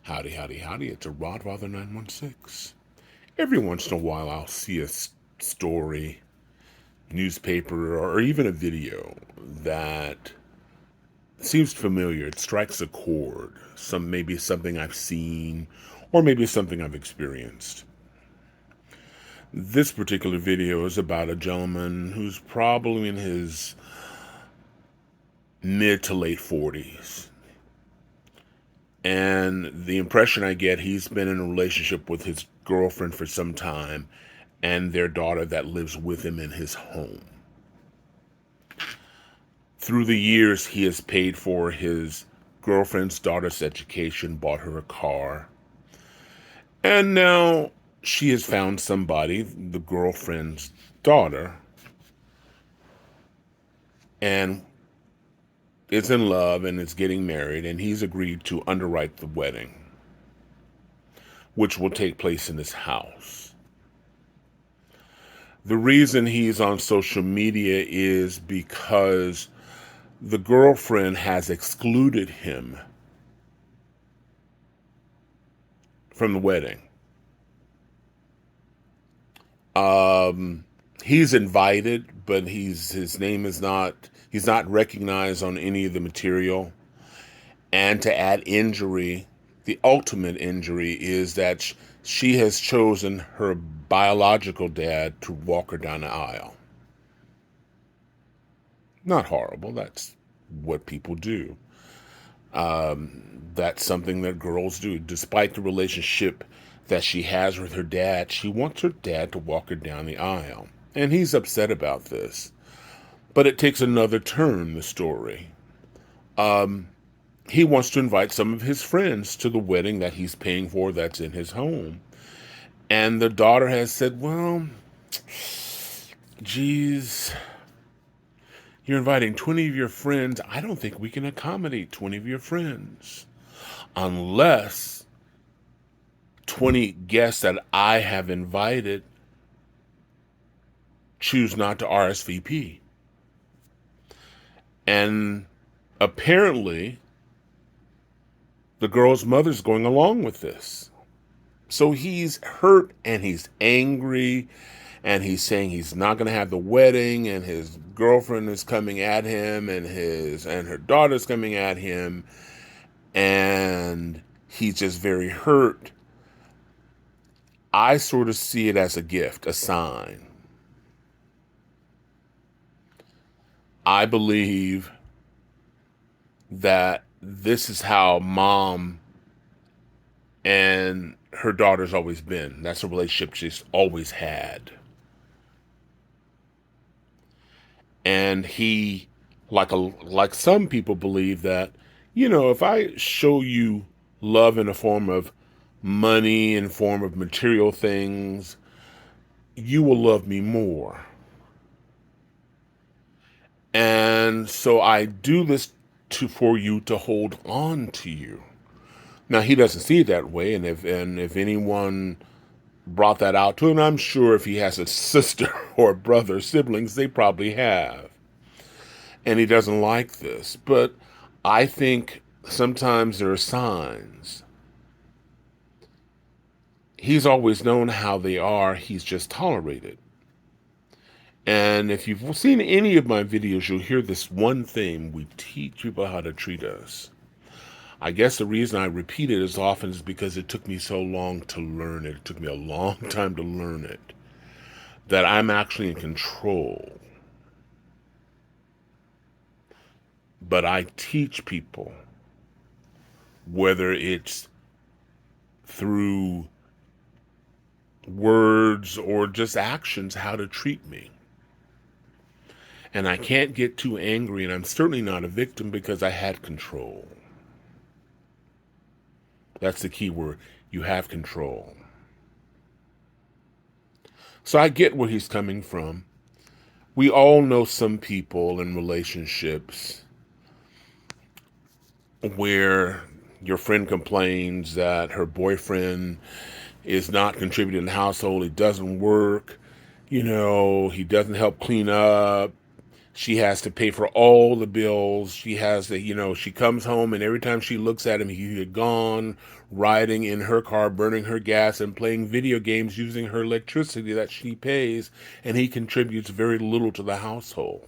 Howdy, howdy, howdy. It's a Rodfather 916. Every once in a while, I'll see a story, newspaper, or even a video that seems familiar. It strikes a chord. Maybe something I've seen, or maybe something I've experienced. This particular video is about a gentleman who's probably in his mid to late 40s. And the impression I get, he's been in a relationship with his girlfriend for some time and their daughter that lives with him in his home. Through the years, he has paid for his girlfriend's daughter's education, bought her a car, and now she has found somebody, the girlfriend's daughter, and is in love and is getting married, and he's agreed to underwrite the wedding, which will take place in his house. The reason he's on social media is because the girlfriend has excluded him from the wedding. He's invited, but his name is not, he's not recognized on any of the material. And to add injury, the ultimate injury is that she has chosen her biological dad to walk her down the aisle. Not horrible. That's what people do. That's something that girls do. Despite the relationship that she has with her dad, she wants her dad to walk her down the aisle. And he's upset about this. But it takes another turn, the story. He wants to invite some of his friends to the wedding that he's paying for that's in his home. And the daughter has said, well, geez, you're inviting 20 of your friends. I don't think we can accommodate 20 of your friends unless 20 guests that I have invited choose not to RSVP. And apparently, the girl's mother's going along with this. So he's hurt and he's angry and he's saying he's not going to have the wedding, and his girlfriend is coming at him, and her daughter's coming at him, and he's just very hurt. I sort of see it as a gift, a sign. I believe that this is how mom and her daughter's always been. That's a relationship she's always had. And he, like some people believe that, if I show you love in a form of money, in form of material things, you will love me more. And so I do this for you to hold on to you. Now he doesn't see it that way, and if anyone brought that out to him, I'm sure if he has a sister or brother, siblings, they probably have. And he doesn't like this. But I think sometimes there are signs. He's always known how they are, he's just tolerated. And if you've seen any of my videos, you'll hear this one thing: we teach people how to treat us. I guess the reason I repeat it as often is because it took me so long to learn it. It took me a long time to learn it. That I'm actually in control. But I teach people, whether it's through words or just actions, how to treat me. And I can't get too angry, and I'm certainly not a victim because I had control. That's the key word. You have control. So I get where he's coming from. We all know some people in relationships where your friend complains that her boyfriend is not contributing in the household. He doesn't work. He doesn't help clean up. She has to pay for all the bills. She has to, she comes home and every time she looks at him, he's gone, riding in her car, burning her gas, and playing video games using her electricity that she pays, and he contributes very little to the household.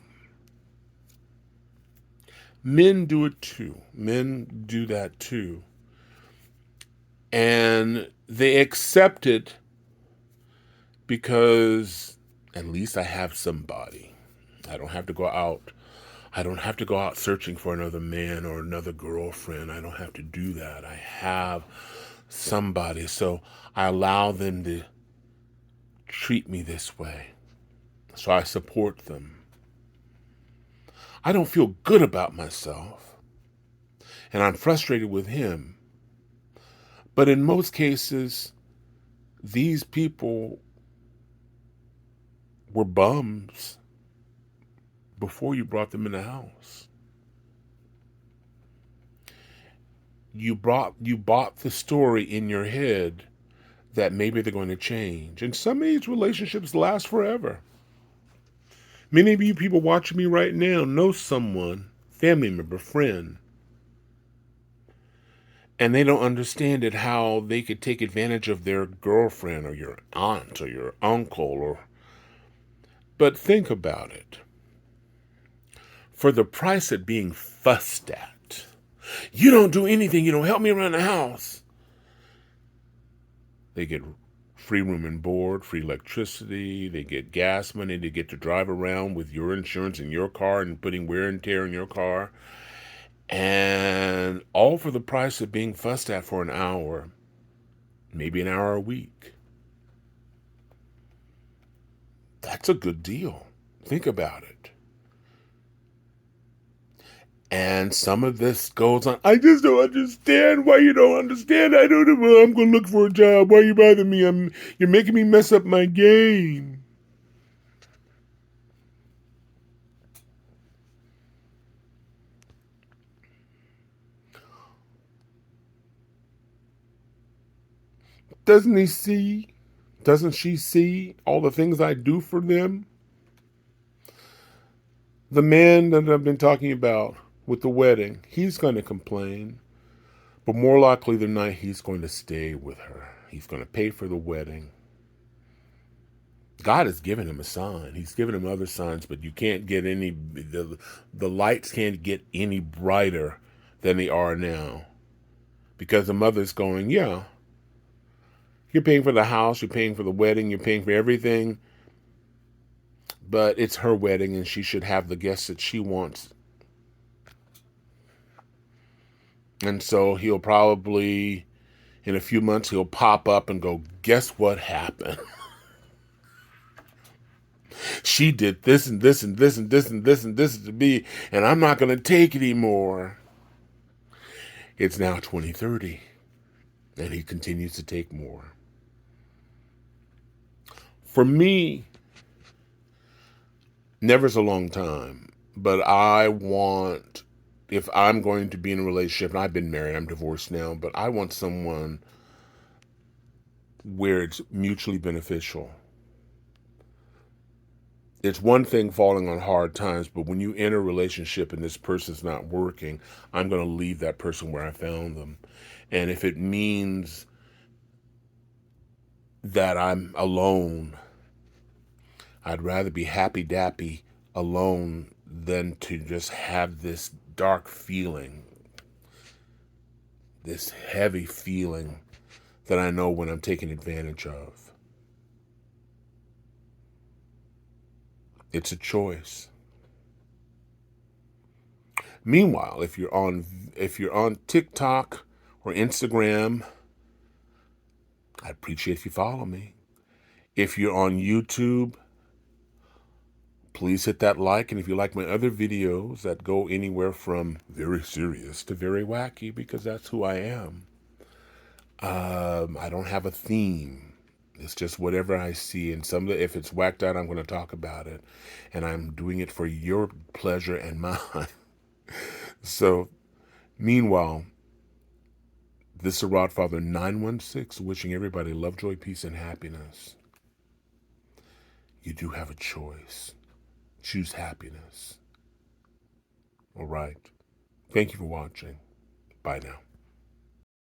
Men do it too. Men do that too. And they accept it because at least I have somebody. I don't have to go out. I don't have to go out searching for another man or another girlfriend. I don't have to do that. I have somebody. So I allow them to treat me this way. So I support them. I don't feel good about myself. And I'm frustrated with him. But in most cases, these people were bums before you brought them in the house. You bought the story in your head that maybe they're going to change. And some of these relationships last forever. Many of you people watching me right now know someone, family member, friend, and they don't understand it, how they could take advantage of their girlfriend or your aunt or your uncle. But think about it. For the price of being fussed at, you don't do anything, you don't help me around the house. They get free room and board, free electricity, they get gas money, they get to drive around with your insurance in your car and putting wear and tear in your car. And all for the price of being fussed at for an hour, maybe an hour a week. That's a good deal. Think about it. And some of this goes on. I just don't understand why you don't understand. I don't know. I'm going to look for a job. Why are you bothering me? You're making me mess up my game. Doesn't he see? Doesn't she see all the things I do for them? The man that I've been talking about with the wedding, he's going to complain. But more likely than not, he's going to stay with her. He's going to pay for the wedding. God has given him a sign. He's given him other signs, but you can't get the lights can't get any brighter than they are now. Because the mother's going, yeah, you're paying for the house, you're paying for the wedding, you're paying for everything, but it's her wedding and she should have the guests that she wants. And so he'll probably, in a few months, he'll pop up and go, guess what happened? She did this and this and this and this and this and this to me, and I'm not going to take it anymore. It's now 2030, and he continues to take more. For me, never's a long time, but I want, if I'm going to be in a relationship, and I've been married, I'm divorced now, but I want someone where it's mutually beneficial. It's one thing falling on hard times, but when you enter a relationship and this person's not working, I'm going to leave that person where I found them. And if it means that I'm alone, I'd rather be happy dappy alone than to just have this dark feeling, this heavy feeling that I know when I'm taken advantage of. It's a choice. Meanwhile, if you're on TikTok or Instagram, I'd appreciate if you follow me. If you're on YouTube, please hit that like. And if you like my other videos that go anywhere from very serious to very wacky, because that's who I am. I don't have a theme. It's just whatever I see. And if it's whacked out, I'm going to talk about it. And I'm doing it for your pleasure and mine. So, meanwhile, this is Rodfather 916 wishing everybody love, joy, peace, and happiness. You do have a choice. choose happiness. All right. Thank you for watching. Bye now.